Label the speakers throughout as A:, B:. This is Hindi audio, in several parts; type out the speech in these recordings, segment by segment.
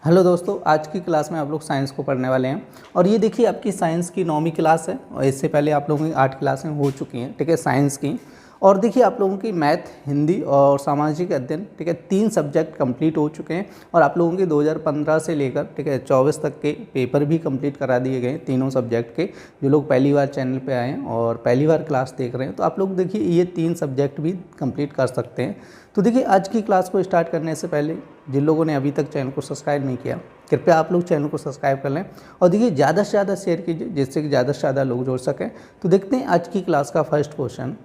A: हेलो दोस्तों, आज की क्लास में आप लोग साइंस को पढ़ने वाले हैं। और ये देखिए आपकी साइंस की 9वीं क्लास है और इससे पहले आप लोगों की 8 क्लासें हो चुकी हैं, ठीक है, साइंस की। और देखिए आप लोगों की मैथ, हिंदी और सामाजिक अध्ययन, ठीक है, 3 सब्जेक्ट कंप्लीट हो चुके हैं। और आप लोगों के 2015 से लेकर, ठीक है, 24 तक के पेपर भी कंप्लीट करा दिए गए तीनों सब्जेक्ट के। जो लोग पहली बार चैनल पे आए हैं और पहली बार क्लास देख रहे हैं तो आप लोग देखिए ये 3 सब्जेक्ट भी कंप्लीट कर सकते हैं। तो देखिए आज की क्लास को स्टार्ट करने से पहले जिन लोगों ने अभी तक चैनल को सब्सक्राइब नहीं किया, कृपया आप लोग चैनल को सब्सक्राइब कर लें और देखिए ज़्यादा से ज़्यादा शेयर कीजिए जिससे कि ज़्यादा से ज़्यादा लोग जुड़ सकें। तो देखते हैं आज की क्लास का फर्स्ट क्वेश्चन।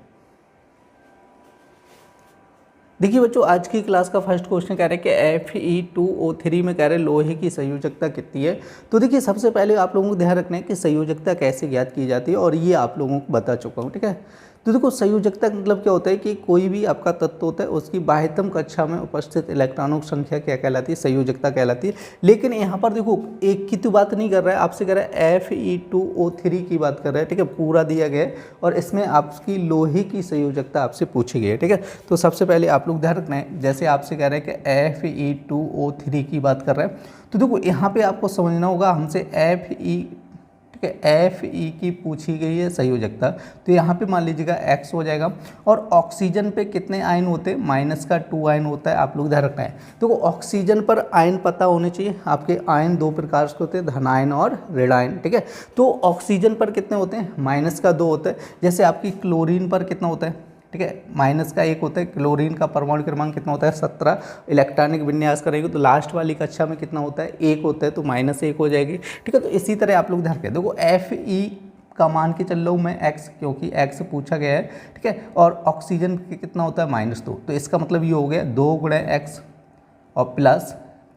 A: देखिए बच्चों, आज की क्लास का फर्स्ट क्वेश्चन कह रहे हैं कि Fe2O3 में कह रहे हैं लोहे की संयोजकता कितनी है। तो देखिए सबसे पहले आप लोगों को ध्यान रखना है कि संयोजकता कैसे ज्ञात की जाती है और ये आप लोगों को बता चुका हूँ, ठीक है। तो देखो संयोजकता का मतलब क्या होता है कि कोई भी आपका तत्व होता है उसकी बाह्यतम कक्षा में उपस्थित इलेक्ट्रॉनों की संख्या क्या कहलाती है, संयोजकता कहलाती है। लेकिन यहाँ पर देखो एक की तो बात नहीं कर रहा है, आपसे कह रहा है Fe2O3 की बात कर रहा है, ठीक है, पूरा दिया गया है और इसमें आपकी लोहे की संयोजकता आपसे पूछी गई है, ठीक है। तो सबसे पहले आप लोग ध्यान रखना है, जैसे आपसे कह रहे हैं कि Fe2O3 की बात कर रहे हैं तो देखो यहाँ पे आपको समझना होगा हमसे Fe की पूछी गई है संयोजकता। तो यहाँ पे मान लीजिएगा X हो जाएगा। और ऑक्सीजन पे कितने आयन होते हैं, -2 आयन होता है, आप लोग ध्यान रखना है। तो ऑक्सीजन पर आयन पता होने चाहिए। आपके आयन 2 प्रकार के होते हैं, धनायन और ऋणायन, ठीक है। तो ऑक्सीजन पर कितने होते हैं, -2 होता है। जैसे आपकी क्लोरीन पर कितना होता है, ठीक है, -1 होता है। क्लोरीन का परमाणु क्रमांक कितना होता है, 17। इलेक्ट्रॉनिक विन्यास करेंगे तो लास्ट वाली कक्षा में कितना होता है, 1 होता है, तो -1 हो जाएगी, ठीक है। तो इसी तरह आप लोग ध्यान रखें। देखो Fe का मान के चल रहा हूँ मैं X, क्योंकि X पूछा गया है, ठीक है। और ऑक्सीजन कितना होता है, -2। तो इसका मतलब ये हो गया 2 गुणा X और प्लस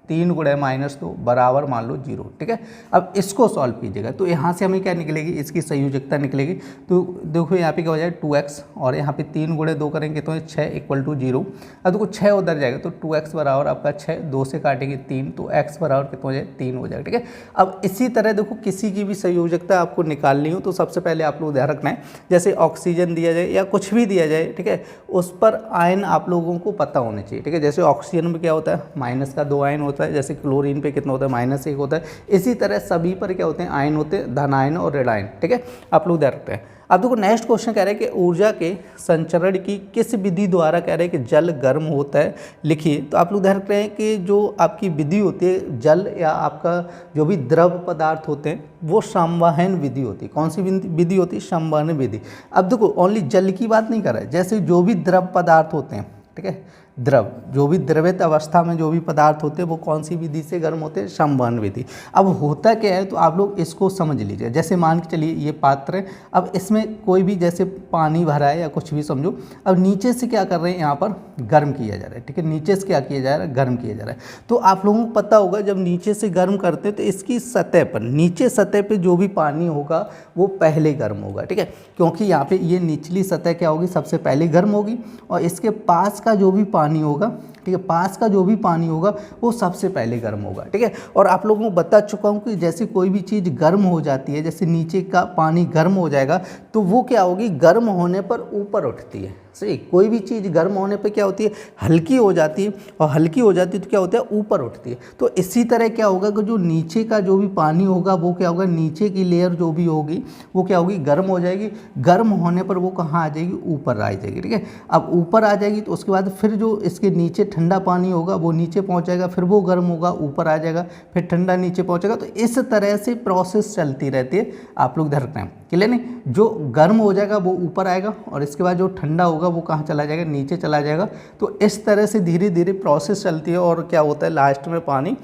A: 3 गुणा -2 बराबर मान लो 0, ठीक है। अब इसको सॉल्व कीजिएगा तो यहाँ से हमें क्या निकलेगी, इसकी संयोजकता निकलेगी। तो देखो यहाँ पे क्या हो जाएगा 2x और यहाँ पे 3 गुणे 2 करेंगे तो 6 = 0। अब देखो 6 उधर जाएगा तो 2x बराबर आपका 6, 2 से काटेंगे 3 तो x बराबर कितना हो जाएगा, 3 हो जाएगा, ठीक है। अब इसी तरह देखो किसी की भी संयोजकता आपको निकालनी हो तो सबसे पहले आप लोग ध्यान रखना है, जैसे ऑक्सीजन दिया जाए या कुछ भी दिया जाए, ठीक है, उस पर आयन आप लोगों को पता होने चाहिए, ठीक है। जैसे ऑक्सीजन में क्या होता है, -2 आयन होता है। जैसे क्लोरीन पे कितना होता है, -1 होता है। इसी तरह सभी पर क्या होते हैं, आयन होते हैं, धनायन और ऋणायन, ठीक है। आप लोग ध्यान रखते हैं। अब देखो नेक्स्ट क्वेश्चन कह रहे हैं कि ऊर्जा के संचरण की किस विधि द्वारा कह रहे हैं कि जल गर्म होता है, लिखिए। तो आप लोग ध्यान रख रहे हैं कि जो आपकी विधि होती है, जल या आपका जो भी द्रव पदार्थ होते हैं वो संवहन विधि होती है। कौन सी विधि होती है, संवहन विधि। अब देखो ओनली जल की बात नहीं कर रहा है, जैसे जो भी द्रव पदार्थ होते हैं, ठीक है, द्रव जो भी द्रवित अवस्था में जो भी पदार्थ होते हैं वो कौन सी विधि से गर्म होते हैं, संवहन विधि। अब होता क्या है तो आप लोग इसको समझ लीजिए। जैसे मान के चलिए ये पात्र है, अब इसमें कोई भी जैसे पानी भरा है या कुछ भी समझो। अब नीचे से क्या कर रहे हैं, यहाँ पर गर्म किया जा रहा है, ठीक है, नीचे से क्या किया जा रहा है, गर्म किया जा रहा है। तो आप लोगों को पता होगा जब नीचे से गर्म करते हैं तो इसकी सतह पर, नीचे सतह पर जो भी पानी होगा वो पहले गर्म होगा, ठीक है, क्योंकि यहाँ पे ये निचली सतह क्या होगी, सबसे पहले गर्म होगी और इसके पास का जो भी पानी होगा, ठीक है, पास का जो भी पानी होगा वो सबसे पहले गर्म होगा, ठीक है। और आप लोगों को बता चुका हूँ कि जैसे कोई भी चीज़ गर्म हो जाती है, जैसे नीचे का पानी गर्म हो जाएगा तो वो क्या होगी, गर्म होने पर ऊपर उठती है। सही, कोई भी चीज़ गर्म होने पे क्या होती है, हल्की हो जाती है और हल्की हो जाती है तो क्या होता है, ऊपर उठती है। तो इसी तरह क्या होगा कि जो नीचे का जो भी पानी होगा वो क्या होगा, नीचे की लेयर जो भी होगी वो क्या होगी, गर्म हो जाएगी। गर्म होने पर वो कहाँ आ जाएगी, ऊपर आ जाएगी, ठीक है। अब ऊपर आ जाएगी तो उसके बाद फिर जो इसके नीचे ठंडा पानी होगा वो नीचे पहुँच जाएगा, फिर वो गर्म होगा, ऊपर आ जाएगा, फिर ठंडा नीचे पहुँचेगा। तो इस तरह से प्रोसेस चलती रहती है, आप लोग ध्यान रखना है, क्लियर नहीं। जो गर्म हो जाएगा वो ऊपर आएगा और इसके बाद जो ठंडा होगा वो कहाँ चला जाएगा, नीचे चला जाएगा। तो इस तरह से धीरे धीरे प्रोसेस चलती है और क्या होता है, लास्ट में पानी,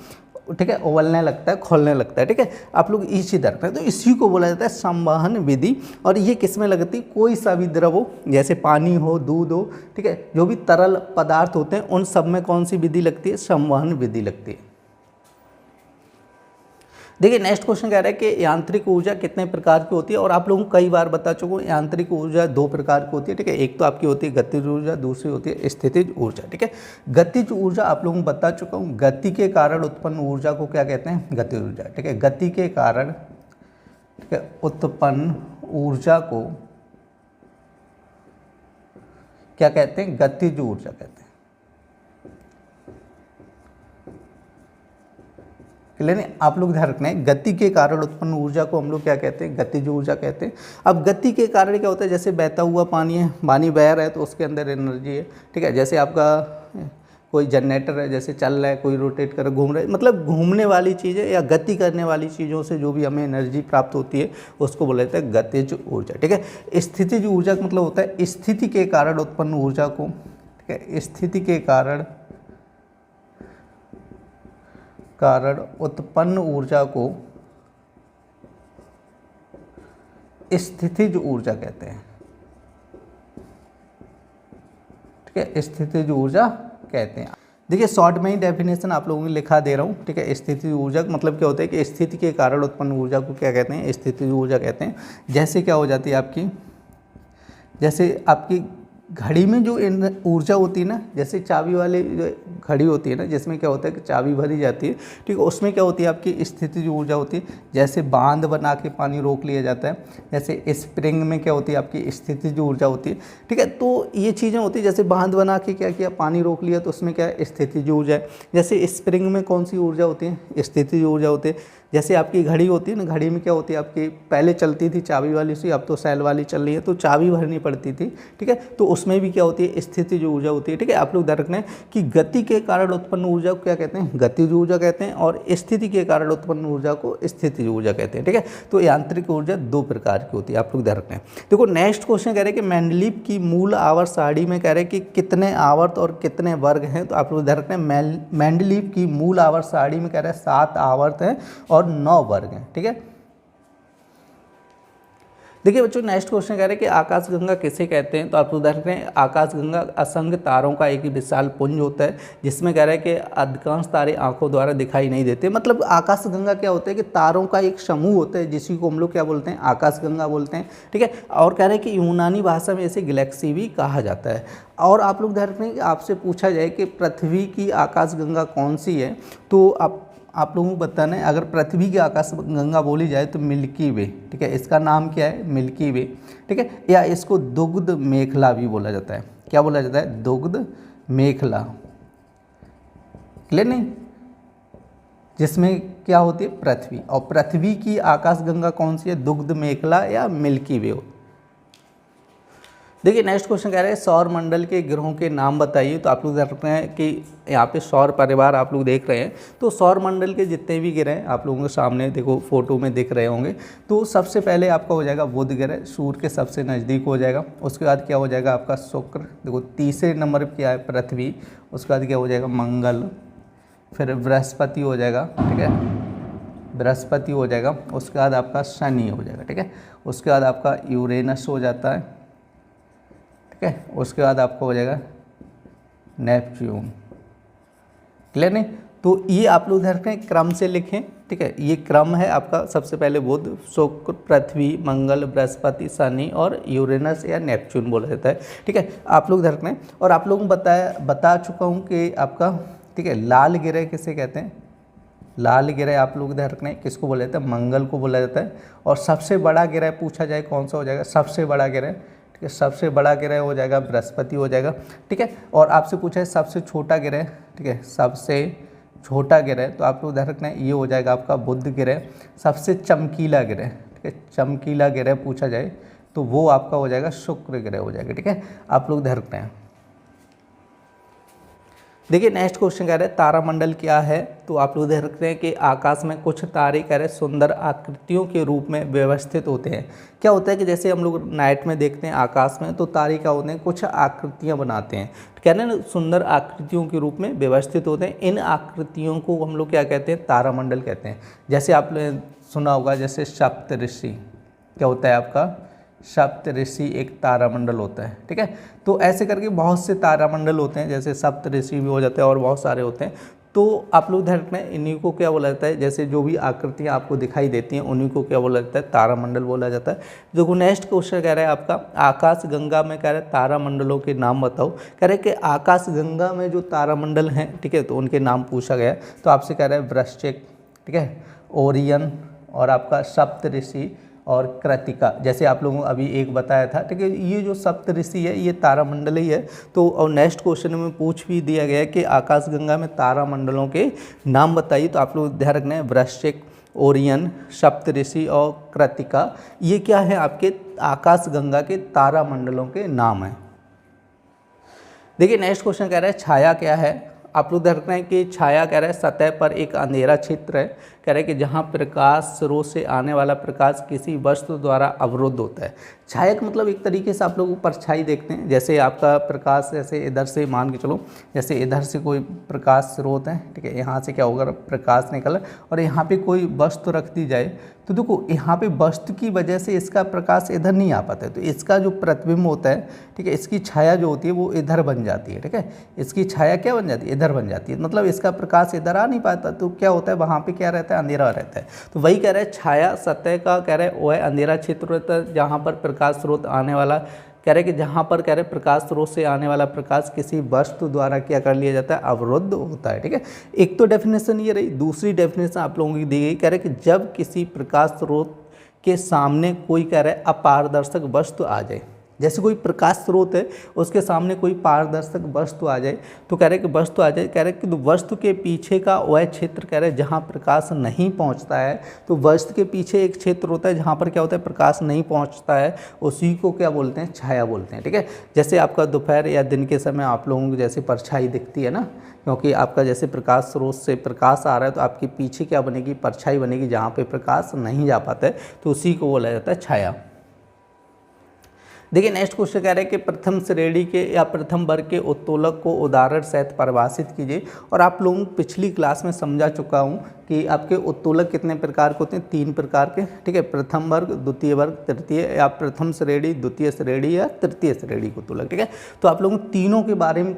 A: ठीक है, उबलने लगता है, खोलने लगता है, ठीक है। आप लोग इसी तरह रखते हैं। तो इसी को बोला जाता है संवहन विधि। और ये किस में लगती है, कोई सा भी द्रव हो, जैसे पानी हो, दूध हो, ठीक है, जो भी तरल पदार्थ होते हैं उन सब में कौन सी विधि लगती है, संवहन विधि लगती है। देखिए नेक्स्ट क्वेश्चन कह रहा है कि यांत्रिक ऊर्जा कितने प्रकार की होती है। और आप लोगों को कई बार बता चुका हूँ, यांत्रिक ऊर्जा 2 प्रकार की होती है, ठीक है। एक तो आपकी होती है गतिज ऊर्जा, दूसरी होती है स्थितिज ऊर्जा, ठीक है। गतिज ऊर्जा आप लोगों को बता चुका हूँ, गति के कारण उत्पन्न ऊर्जा को क्या कहते हैं, गतिज ऊर्जा, ठीक है। गति के कारण, ठीक है, उत्पन्न ऊर्जा को क्या कहते हैं, गतिज ऊर्जा कहते हैं। क्लियर नहीं। आप लोग ध्यान रखना है, गति के कारण उत्पन्न ऊर्जा को हम लोग क्या कहते हैं, गतिज ऊर्जा कहते हैं। अब गति के कारण क्या होता है, जैसे बहता हुआ पानी है, पानी बह रहा है तो उसके अंदर एनर्जी है, ठीक है। जैसे आपका कोई जनरेटर है, जैसे चल रहा है, कोई रोटेट कर घूम रहा है, मतलब घूमने वाली चीज़ें या गति करने वाली चीज़ों से जो भी हमें एनर्जी प्राप्त होती है उसको बोला जाता है गतिज ऊर्जा, ठीक है। स्थितिज ऊर्जा का मतलब होता है स्थिति के कारण उत्पन्न ऊर्जा को, ठीक है, स्थिति के कारण उत्पन्न ऊर्जा को स्थितिज ऊर्जा कहते हैं, ठीक है, स्थितिज ऊर्जा कहते हैं। देखिए शॉर्ट में ही डेफिनेशन आप लोगों को लिखा दे रहा हूँ, ठीक है। स्थितिज ऊर्जा मतलब क्या होता है कि स्थिति के कारण उत्पन्न ऊर्जा को क्या कहते हैं, स्थितिज ऊर्जा कहते हैं। जैसे क्या हो जाती है आपकी, जैसे आपकी घड़ी में जो ऊर्जा होती है ना, जैसे चाबी वाली जो घड़ी होती है ना, जिसमें क्या होता है कि चाबी भरी जाती है, ठीक है, उसमें क्या होती है आपकी स्थितिज ऊर्जा होती है। जैसे बांध बना के पानी रोक लिया जाता है, जैसे स्प्रिंग में क्या होती है आपकी स्थितिज ऊर्जा होती है, ठीक है। तो ये चीज़ें होती है, जैसे बांध बना के क्या किया, पानी रोक लिया, तो उसमें क्या है, स्थितिज ऊर्जा है। जैसे स्प्रिंग में कौन सी ऊर्जा होती है, स्थितिज ऊर्जा होती है। जैसे आपकी घड़ी होती है ना, घड़ी में क्या होती है आपकी, पहले चलती थी चाबी वाली सी, अब तो सेल वाली चल रही है, तो चाबी भरनी पड़ती थी, ठीक है। तो उसमें भी क्या होती है, स्थितिज ऊर्जा होती है, ठीक है। आप लोग ध्यान रखना है कि गति के कारण उत्पन्न ऊर्जा को क्या कहते हैं, गतिज ऊर्जा कहते हैं, और स्थिति के कारण उत्पन्न ऊर्जा को स्थितिज ऊर्जा कहते हैं, ठीक है। तो यांत्रिक ऊर्जा दो प्रकार की होती है, आप लोग ध्यान रखना है। देखो नेक्स्ट क्वेश्चन कह रहे हैं कि मेंडलीव की मूल आवर्त सारणी में कह रहे हैं कि कितने आवर्त और कितने वर्ग हैं। तो आप लोग ध्यान रखना है, मेंडलीव की मूल आवर्त सारणी में कह रहे हैं 7 आवर्त हैं और 9 वर्ग हैं, ठीक है। देखिए बच्चों नेक्स्ट क्वेश्चन कह रहे हैं कि आकाशगंगा किसे कहते हैं। तो आप उदाहरण करें, आकाशगंगा असंख्य तारों का एक विशाल पुंज होता है, जिसमें कह रहा है कि अधिकांश तारे आंखों द्वारा दिखाई नहीं देते। मतलब आकाशगंगा क्या होता है कि तारों का एक समूह होता है, जिसी को हम लोग क्या बोलते हैं, आकाशगंगा बोलते हैं, ठीक है। और कह रहे हैं कि यूनानी भाषा में इसे गैलेक्सी भी कहा जाता है। और आप लोग ध्यान रखें कि आपसे पूछा जाए कि पृथ्वी की आकाशगंगा कौन सी है, तो आप लोगों को बताना है, अगर पृथ्वी की आकाशगंगा बोली जाए तो मिल्की वे, ठीक है, इसका नाम क्या है, मिल्की वे, ठीक है। या इसको दुग्ध मेखला भी बोला जाता है। क्या बोला जाता है, दुग्ध मेखला, क्लियर नहीं, जिसमें क्या होती है पृथ्वी, और पृथ्वी की आकाशगंगा कौन सी है, दुग्ध मेखला या मिल्की वे। देखिए नेक्स्ट क्वेश्चन कह रहे हैं सौर मंडल के ग्रहों के नाम बताइए। तो आप लोग देख रहे हैं कि यहाँ पे सौर परिवार आप लोग देख रहे हैं, तो सौर मंडल के जितने भी ग्रह हैं आप लोगों के सामने देखो फोटो में दिख रहे होंगे। तो सबसे पहले आपका हो जाएगा बुध ग्रह, सूर्य के सबसे नज़दीक हो जाएगा। उसके बाद क्या हो जाएगा आपका शुक्र, देखो तीसरे नंबर पर क्या है पृथ्वी। उसके बाद क्या हो जाएगा मंगल, फिर बृहस्पति हो जाएगा, ठीक है, बृहस्पति हो जाएगा। उसके बाद आपका शनि हो जाएगा, ठीक है। उसके बाद आपका यूरेनस हो जाता है, ठीक है। उसके बाद आपका हो जाएगा नेपच्यून, क्लियर नहीं। तो ये आप लोग ध्यान रखें, क्रम से लिखें, ठीक है। ये क्रम है आपका, सबसे पहले बुध, शुक्र, पृथ्वी, मंगल, बृहस्पति, शनि और यूरेनस या नेपच्यून बोला जाता है, ठीक है। आप लोग ध्यान रखें। और आप लोगों को बता चुका हूँ कि आपका, ठीक है, लाल ग्रह किसे कहते हैं, लाल ग्रह आप लोग ध्यान रखना है किसको बोला जाता है, मंगल को बोला जाता है। और सबसे बड़ा ग्रह पूछा जाए कौन सा हो जाएगा, सबसे बड़ा ग्रह, ठीक है, सबसे बड़ा ग्रह हो जाएगा बृहस्पति हो जाएगा, ठीक है। और आपसे पूछा है सबसे छोटा ग्रह, ठीक है, सबसे छोटा ग्रह, तो आप लोग ध्यान रखना है ये हो जाएगा आपका बुध ग्रह। सबसे चमकीला ग्रह, ठीक है, चमकीला ग्रह पूछा जाए तो वो आपका हो जाएगा शुक्र ग्रह हो जाएगा, ठीक है। आप लोग ध्यान रखना है। देखिए नेक्स्ट क्वेश्चन कह रहे हैं तारामंडल क्या है। तो आप लोग देख रखते हैं कि आकाश में कुछ तारे कह रहे हैं सुंदर आकृतियों के रूप में व्यवस्थित होते हैं। क्या होता है कि जैसे हम लोग नाइट में देखते हैं आकाश में, तो तारे क्या होते हैं, कुछ आकृतियां बनाते हैं, कह रहे हैं सुंदर आकृतियों के रूप में व्यवस्थित होते हैं। इन आकृतियों को हम लोग क्या कहते हैं, तारामंडल कहते हैं। जैसे आपने सुना होगा, जैसे सप्तऋषि, क्या होता है आपका, सप्तऋषि एक तारामंडल होता है, ठीक है। तो ऐसे करके बहुत से तारामंडल होते हैं, जैसे सप्तऋषि भी हो जाते हैं और बहुत सारे होते हैं। तो आप लोग ध्यान रखना है, इन्हीं को क्या बोला जाता है, जैसे जो भी आकृतियाँ आपको दिखाई देती हैं उन्हीं को क्या बोला जाता है, तारामंडल बोला जाता है। जो नेक्स्ट क्वेश्चन कह रहा है आपका आकाशगंगा में कह रहे हैं तारामंडलों के नाम बताओ। कह रहे हैं कि आकाशगंगा में जो तारामंडल हैं, ठीक है, तो उनके नाम पूछा गया। तो आपसे कह रहा है वृश्चिक, ठीक है, ओरियन और आपका सप्तऋषि और कृतिका, जैसे आप लोगों को अभी एक बताया था, ठीक है। ये जो सप्तऋषि है ये तारामंडल ही है। तो और नेक्स्ट क्वेश्चन में पूछ भी दिया गया है कि आकाशगंगा में तारामंडलों के नाम बताइए। तो आप लोग ध्यान रखना है, वृश्चिक, ओरियन, सप्तऋषि और कृतिका, ये क्या है आपके आकाशगंगा के तारामंडलों के नाम हैं। देखिए नेक्स्ट क्वेश्चन कह रहा है छाया क्या है। आप लोग देख रहे हैं कि छाया कह रहा है सतह पर एक अंधेरा क्षेत्र है, कह रहा है कि जहां प्रकाश स्रोत से आने वाला प्रकाश किसी वस्तु द्वारा अवरुद्ध होता है। छाया का मतलब एक तरीके से आप लोग परछाई देखते हैं, जैसे आपका प्रकाश जैसे इधर से मान के चलो, जैसे इधर से कोई प्रकाश स्रोत है, ठीक है, यहाँ से क्या होगा प्रकाश निकला और यहाँ पे कोई वस्तु रख दी जाए, तो देखो यहाँ पे वस्तु की वजह से इसका प्रकाश इधर नहीं आ पाता है, तो इसका जो प्रतिबिंब होता है, ठीक है, इसकी छाया जो होती है वो इधर बन जाती है, ठीक है, इसकी छाया क्या बन जाती है, इधर बन जाती है, मतलब इसका प्रकाश इधर आ नहीं पाता, तो क्या होता है वहाँ पे क्या रहता है, अंधेरा रहता है। तो वही कह रहा है छाया सतह का कह रहा है वो है अंधेरा क्षेत्र रहता है जहाँ पर प्रकाश स्रोत आने वाला, कह रहे कि जहाँ पर कह रहे प्रकाश स्रोत से आने वाला प्रकाश किसी वस्तु द्वारा क्या कर लिया जाता है, अवरुद्ध होता है, ठीक है। एक तो डेफिनेशन ये रही, दूसरी डेफिनेशन आप लोगों की दी गई, कह रहे कि जब किसी प्रकाश स्रोत के सामने कोई कह रहे अपारदर्शक वस्तु आ जाए, जैसे कोई प्रकाश स्रोत है उसके सामने कोई पारदर्शक वस्तु आ जाए, तो कह रहे कि वस्तु आ जाए, कह रहे कि वस्तु के पीछे का वह क्षेत्र कह रहे जहाँ प्रकाश नहीं पहुँचता है, तो वस्तु के पीछे एक क्षेत्र होता है जहाँ पर क्या होता है प्रकाश नहीं पहुँचता है, उसी को क्या बोलते हैं, छाया बोलते हैं, ठीक है। जैसे आपका दोपहर या दिन के समय आप लोगों को जैसे परछाई दिखती है ना, क्योंकि आपका जैसे प्रकाश स्रोत से प्रकाश आ रहा है तो आपके पीछे क्या बनेगी, परछाई बनेगी जहाँ पे प्रकाश नहीं जा पाता है, तो उसी को बोला जाता है छाया। देखिए नेक्स्ट क्वेश्चन कह रहे हैं कि प्रथम श्रेणी के या प्रथम वर्ग के उत्तोलक को उदाहरण सहित परिभाषित कीजिए। और आप लोगों पिछली क्लास में समझा चुका हूँ कि आपके उत्तोलक कितने प्रकार के होते हैं, 3 प्रकार के, ठीक है, प्रथम वर्ग, द्वितीय वर्ग, तृतीय, या प्रथम श्रेणी, द्वितीय श्रेणी या तृतीय श्रेणी के उत्तोलक, ठीक है। तो आप लोगों तीनों के बारे में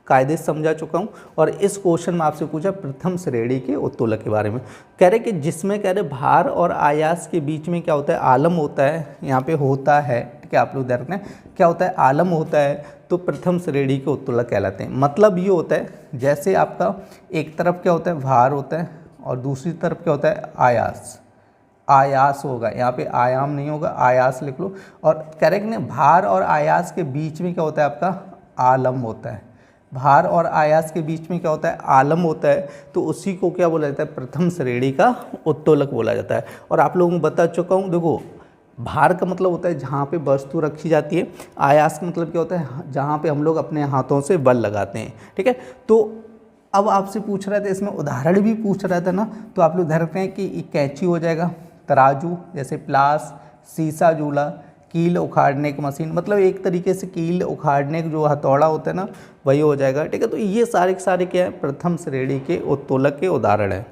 A: कायदे समझा चुका हूँ और इस क्वेश्चन में आपसे पूछा प्रथम श्रेणी के उत्तोलक के बारे में। कह रहे कि जिसमें कह रहे भार और आयास के बीच में क्या होता है, आलम होता है, यहाँ पे होता है, ठीक है, आप लोग ध्यान रखना क्या होता है, आलम होता है, तो प्रथम श्रेणी के उत्तोलक कहलाते हैं। मतलब ये होता है जैसे आपका एक तरफ क्या होता है भार होता है और दूसरी तरफ क्या होता है आयास, आयास होगा, यहाँ पे आयाम नहीं होगा, आयास लिख लो। और कह रहे कि भार और आयास के बीच में क्या होता है आपका आलम होता है, भार और आयास के बीच में क्या होता है आलम होता है, तो उसी को क्या बोला जाता है, प्रथम श्रेणी का उत्तोलक बोला जाता है। और आप लोगों को बता चुका हूँ, देखो भार का मतलब होता है जहाँ पे वस्तु रखी जाती है, आयास का मतलब क्या होता है जहाँ पे हम लोग अपने हाथों से बल लगाते हैं, ठीक है। तो अब आपसे पूछ रहे थे, इसमें उदाहरण भी पूछ रहे थे ना, तो आप लोग ध्यान रखते हैं कि कैंची हो जाएगा, तराजू जैसे प्लास, शीशा झूला, कील उखाड़ने की मशीन, मतलब एक तरीके से कील उखाड़ने का जो हथौड़ा होता है ना वही हो जाएगा, ठीक है। तो ये सारे के सारे क्या है, प्रथम श्रेणी के उत्तोलक के उदाहरण है।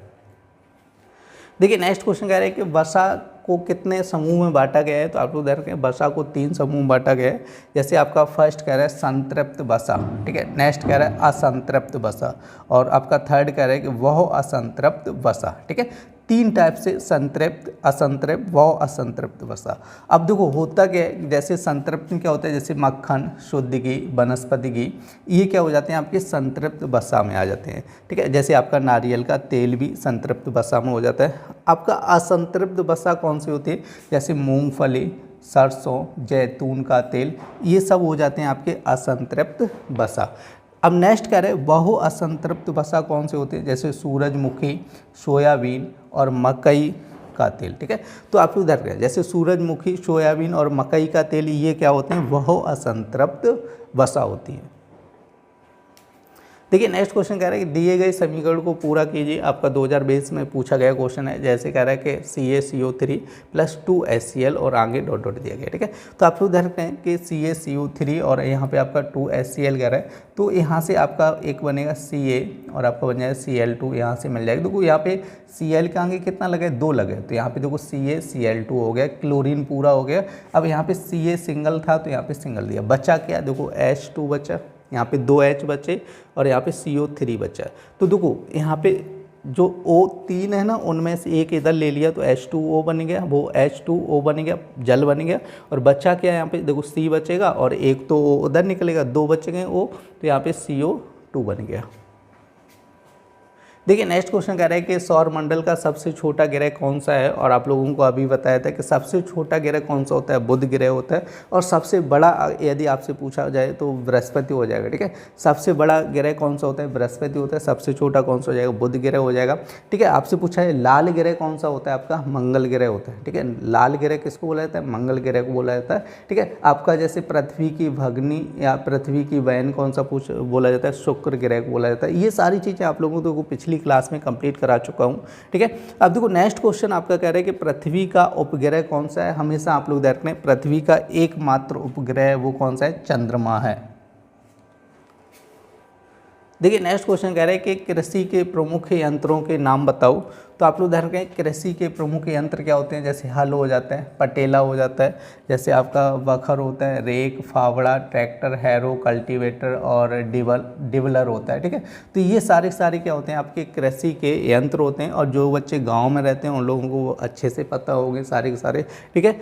A: देखिए नेक्स्ट क्वेश्चन कह रहे हैं कि वसा को कितने समूह में बांटा गया है, तो आप लोग देख रहे हैं वसा को 3 समूह में बांटा गया है। जैसे आपका फर्स्ट कह रहा है संतृप्त वसा, ठीक है, नेक्स्ट कह रहा है असंतृप्त वसा, और आपका थर्ड कह रहा है कि वह असंतृप्त वसा, ठीक है। 3 टाइप से संतृप्त, असंतृप्त, व असंतृप्त वसा। अब देखो होता क्या है, जैसे संतृप्त में क्या होता है, जैसे मक्खन, शुद्ध घी, वनस्पति घी, ये क्या हो जाते हैं आपके संतृप्त वसा में आ जाते हैं, ठीक है। जैसे आपका नारियल का तेल भी संतृप्त वसा में हो जाता है। आपका असंतृप्त वसा कौन सी होती है, जैसे मूंगफली, सरसों, जैतून का तेल, ये सब हो जाते हैं आपके असंतृप्त वसा। अब नेक्स्ट कह रहे हैं बहु असंतृप्त वसा कौन से होते हैं, जैसे सूरजमुखी, सोयाबीन और मकई का तेल, ठीक है। तो आप उधर गए, जैसे सूरजमुखी, सोयाबीन और मकई का तेल, ये क्या होते हैं, बहु असंतृप्त वसा होती है। देखिए नेक्स्ट क्वेश्चन कह रहा है कि दिए गए समीकरण को पूरा कीजिए। आपका 2020 में पूछा गया क्वेश्चन है, जैसे कह रहा है कि CaCO3 + 2HCl और आगे डॉट डॉट दिया गया, ठीक है। तो आप लोग ध्यान रखते हैं कि CaCO3 और यहाँ पे आपका 2HCl कह रहा है, तो यहाँ से आपका एक बनेगा Ca और आपका बन जाएगा Cl2, यहाँ से मिल जाएगा। देखो यहाँ पे Cl के आगे कितना लगे, 2 लगे, तो यहाँ पे देखो CaCl2 हो गया, क्लोरीन पूरा हो गया। अब यहाँ पे Ca सिंगल था तो यहाँ पे सिंगल दिया, बचा क्या, देखो H2 बचा, यहाँ पे 2H बचे और यहाँ पे CO3 बचा। तो देखो यहाँ पे जो O3 है ना, उनमें से एक इधर ले लिया तो H2O बन गया, वो H2O बन गया, जल बन गया। और बच्चा क्या है, यहाँ पे देखो C बचेगा और एक तो उधर निकलेगा, 2 बचे गए O, तो यहाँ पे CO2 बन गया। देखिए नेक्स्ट क्वेश्चन कह रहा है कि सौर मंडल का सबसे छोटा ग्रह कौन सा है, और आप लोगों को अभी बताया था कि सबसे छोटा ग्रह कौन सा होता है, बुध ग्रह होता है, और सबसे बड़ा यदि आपसे पूछा जाए तो बृहस्पति हो जाएगा। ठीक है, सबसे बड़ा ग्रह कौन सा होता है, बृहस्पति होता है, सबसे छोटा कौन सा हो जाएगा, बुध ग्रह हो जाएगा। ठीक है, आपसे पूछा है लाल ग्रह कौन सा होता है, आपका मंगल ग्रह होता है। ठीक है, लाल ग्रह किसको बोला जाता है, मंगल ग्रह को बोला जाता है। ठीक है, आपका जैसे पृथ्वी की भगनी या पृथ्वी की बहन कौन सा बोला जाता है, शुक्र ग्रह को बोला जाता है। ये सारी चीज़ें आप लोगों को पिछली क्लास में कंप्लीट करा चुका हूँ। ठीक है, अब देखो नेक्स्ट क्वेश्चन आपका कह रहा है कि पृथ्वी का उपग्रह कौन सा है। हमेशा आप लोग ध्यान रखें, पृथ्वी का एकमात्र उपग्रह वो कौन सा है, चंद्रमा है। देखिए नेक्स्ट क्वेश्चन कह रहा है कि कृषि के प्रमुख यंत्रों के नाम बताओ। तो आप लोग ध्यान रखें, कृषि के प्रमुख यंत्र क्या होते हैं, जैसे हल हो जाता है, पटेला हो जाता है, जैसे आपका बखर होता है, रेक, फावड़ा, ट्रैक्टर, हैरो, कल्टीवेटर और डिवलर होता है। ठीक है, तो ये सारे क्या होते हैं, आपके कृषि के यंत्र होते हैं, और जो बच्चे गाँव में रहते हैं उन लोगों को अच्छे से पता होंगे सारे के सारे। ठीक है,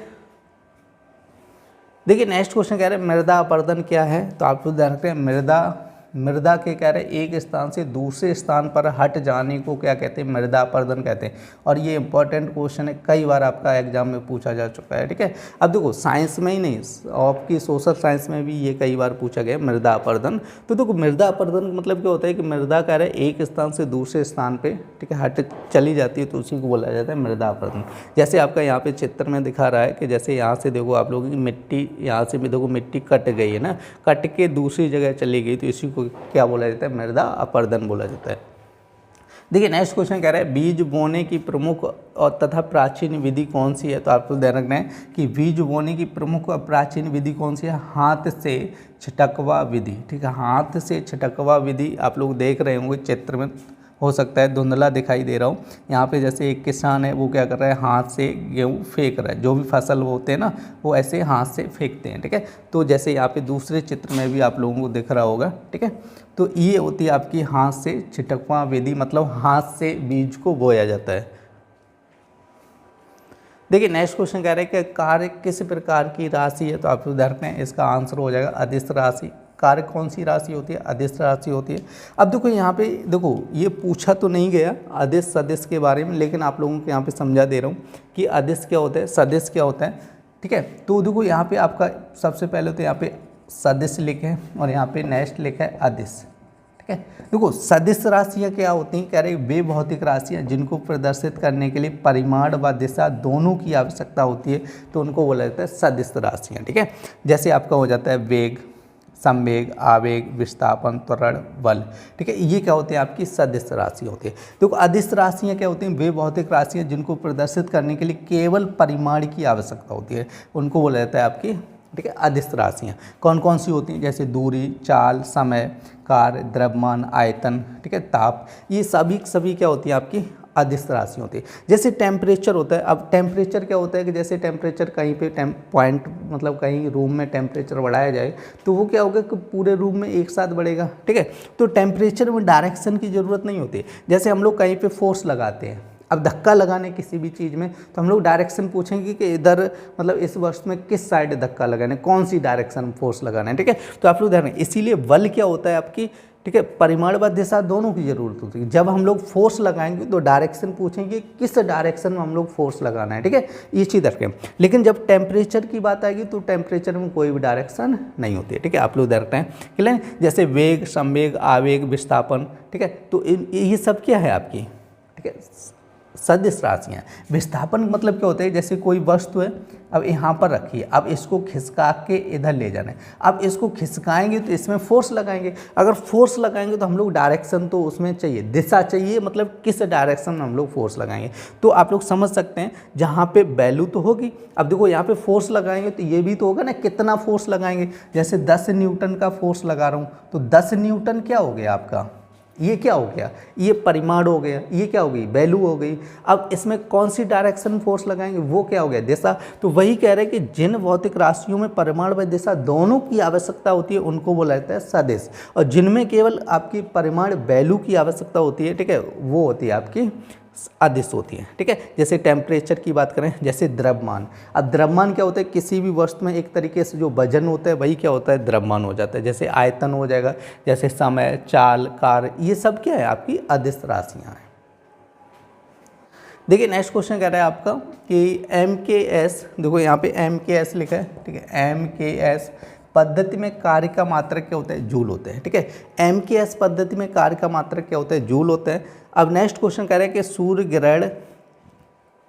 A: देखिए नेक्स्ट क्वेश्चन कह रहे हैं मृदा अपरदन क्या है। तो आप लोग ध्यान रखते हैं, मृदा के कह रहे एक स्थान से दूसरे स्थान पर हट जाने को क्या कहते हैं, मृदा अपरदन कहते हैं। और ये इंपॉर्टेंट क्वेश्चन है, कई बार आपका एग्जाम में पूछा जा चुका है। ठीक है, अब देखो साइंस में ही नहीं, आपकी सोशल साइंस में भी ये कई बार पूछा गया मृदा अपरदन। तो देखो मृदा अपरदन मतलब क्या होता है कि मृदा कह रहे एक स्थान से दूसरे स्थान पर, ठीक है, हट चली जाती है, तो उसी को बोला जाता है मृदा अपरदन। जैसे आपका यहाँ पे चित्र में दिखा रहा है कि जैसे यहाँ से देखो आप लोगों की मिट्टी, यहाँ से भी देखो मिट्टी कट गई है ना, कट के दूसरी जगह चली गई, तो इसी को क्या बोला जाता है, मृदा अपरदन बोला जाता है। देखिए नेक्स्ट क्वेश्चन कह रहा है बीज बोने की प्रमुख और तथा प्राचीन विधि कौन सी है। तो आपको ध्यान रखना है कि बीज बोने की प्रमुख और प्राचीन विधि कौन सी है, हाथ से छिटकवा विधि। ठीक है, हाथ से छिटकवा विधि आप लोग देख रहे होंगे चित्र में, हो सकता है धुंधला दिखाई दे रहा हूँ। यहाँ पे जैसे एक किसान है वो क्या कर रहा है, हाथ से गेहूँ फेंक रहा है, जो भी फसल होते हैं ना वो ऐसे हाथ से फेंकते हैं। ठीक है, तो जैसे यहाँ पे दूसरे चित्र में भी आप लोगों को दिख रहा होगा। ठीक है, तो ये होती है आपकी हाथ से छिटकवा विधि, मतलब हाथ से बीज को बोया जाता है। देखिए नेक्स्ट क्वेश्चन कह रहे हैं कि कार्य किस प्रकार की राशि है। तो आप ध्यान रखें, इसका आंसर हो जाएगा अदिश राशि। कार्य कौन सी राशि होती है, अदिश राशि होती है। अब देखो यहाँ पे देखो ये पूछा तो नहीं गया अदिश सदिश के बारे में, लेकिन आप लोगों को यहाँ पे समझा दे रहा हूँ कि अदिश क्या होता है, सदिश क्या होता है। ठीक है, तो देखो यहाँ पे आपका सबसे पहले तो यहाँ पे सदिश लिखे हैं और यहाँ पे नेक्स्ट लिखा है अदिश। ठीक है, देखो सदिश राशियाँ क्या होती हैं, कह रहे वे भौतिक राशियाँ जिनको प्रदर्शित करने के लिए परिमाण व दिशा दोनों की आवश्यकता होती है, तो उनको बोला जाता है सदिश राशियाँ। ठीक है, जैसे आपका हो जाता है वेग, संवेग, आवेग, विस्थापन, त्वरण, बल। ठीक है, ये क्या होते हैं, आपकी सदिश राशि होती है। तो अदिश राशियाँ क्या होती हैं, वे भौतिक राशियाँ जिनको प्रदर्शित करने के लिए केवल परिमाण की आवश्यकता होती है, उनको बोला जाता है आपकी, ठीक है, अदिश राशियाँ। कौन कौन सी होती हैं, जैसे दूरी, चाल, समय, कार्य, द्रव्यमान, आयतन, ठीक है, ताप, ये सभी क्या होती है आपकी अदिश राशि होती है। जैसे टेम्परेचर होता है, अब टेम्परेचर क्या होता है कि जैसे टेम्परेचर कहीं पे पॉइंट मतलब कहीं रूम में टेम्परेचर बढ़ाया जाए तो वो क्या होगा कि पूरे रूम में एक साथ बढ़ेगा। ठीक है, तो टेम्परेचर में डायरेक्शन की ज़रूरत नहीं होती। जैसे हम लोग कहीं पे फोर्स लगाते हैं, अब धक्का लगाने किसी भी चीज़ में तो हम लोग डायरेक्शन पूछेंगे कि इधर मतलब इस वस्तु में किस साइड धक्का लगाना है, कौन सी डायरेक्शन फोर्स लगाना है। ठीक है, तो आप लोग ध्यान रखें, इसीलिए बल क्या होता है आपकी, ठीक है, परिमाण व दिशा दोनों की जरूरत होती है। जब हम लोग फोर्स लगाएंगे तो डायरेक्शन पूछेंगे किस डायरेक्शन में हम लोग फोर्स लगाना है। ठीक है, ये चीज़ रखें। लेकिन जब टेम्परेचर की बात आएगी तो टेम्परेचर में कोई भी डायरेक्शन नहीं होती है। ठीक है, आप लोग रखते हैं क्लियर, जैसे वेग, संवेग, आवेग, विस्थापन। ठीक है, तो ये सब क्या है आपकी, ठीक है, सदिश राशियाँ। विस्थापन मतलब क्या होता है, जैसे कोई वस्तु है, अब यहाँ पर रखिए, अब इसको खिसका के इधर ले जाना है। अब इसको खिसकाएंगे तो इसमें फोर्स लगाएंगे, अगर फोर्स लगाएंगे तो हम लोग डायरेक्शन तो उसमें चाहिए, दिशा चाहिए, मतलब किस डायरेक्शन में हम लोग फोर्स लगाएंगे। तो आप लोग समझ सकते हैं जहाँ पे वैल्यू तो होगी, अब देखो यहाँ पे फोर्स लगाएंगे तो ये भी तो होगा ना, कितना फोर्स लगाएंगे। जैसे 10 न्यूटन का फोर्स लगा रहा हूँ तो 10 न्यूटन क्या हो गया आपका, ये क्या हो गया, ये परिमाण हो गया, ये क्या हो गई, वैल्यू हो गई। अब इसमें कौन सी डायरेक्शन फोर्स लगाएंगे, वो क्या हो गया, दिशा। तो वही कह रहे हैं कि जिन भौतिक राशियों में परिमाण व दिशा दोनों की आवश्यकता होती है उनको बोला जाता है सदिश, और जिनमें केवल आपकी परिमाण वैल्यू की आवश्यकता होती है, ठीक है, वो होती है आपकी अदिश होती है। ठीक है, जैसे टेम्परेचर की बात करें, जैसे द्रव्यमान। अब द्रव्यमान क्या होता है, किसी भी वस्तु में एक तरीके से जो वजन होता है वही क्या होता है, द्रव्यमान हो जाता है। जैसे आयतन हो जाएगा, जैसे समय, चाल, कार्य, ये सब क्या है आपकी अदिश राशियाँ हैं। देखिए नेक्स्ट क्वेश्चन कह रहा है आपका कि MKS, देखो यहाँ पे MKS लिखा है, ठीक है, MKS पद्धति में कार्य का मात्रक क्या होता है, जूल होते हैं, ठीक है। MKS पद्धति में कार्य का मात्रक क्या होता है, जूल होता है। अब नेक्स्ट क्वेश्चन कह रहा है कि सूर्य ग्रहण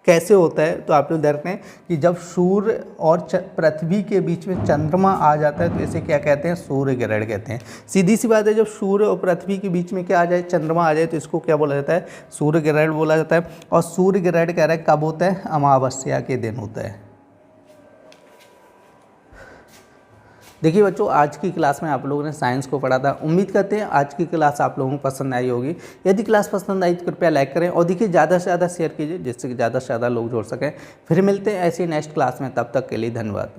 A: कैसे होता है, तो आप लोग ध्यान रखें कि जब सूर्य और पृथ्वी के बीच में चंद्रमा आ जाता है तो इसे क्या कहते हैं, सूर्य ग्रहण कहते हैं। सीधी सी बात है, जब सूर्य और पृथ्वी के बीच में क्या आ जाए, चंद्रमा आ जाए, तो इसको क्या बोला जाता है, सूर्य ग्रहण बोला जाता है। और सूर्य ग्रहण कह रहा है कब होता है, अमावस्या के दिन होता है। देखिए बच्चों, आज की क्लास में आप लोगों ने साइंस को पढ़ा था। उम्मीद करते हैं आज की क्लास आप लोगों को पसंद आई होगी। यदि क्लास पसंद आई तो कृपया लाइक करें और देखिए ज़्यादा से ज़्यादा शेयर कीजिए, जिससे कि ज़्यादा से ज़्यादा लोग जुड़ सकें। फिर मिलते हैं ऐसी नेक्स्ट क्लास में, तब तक के लिए धन्यवाद।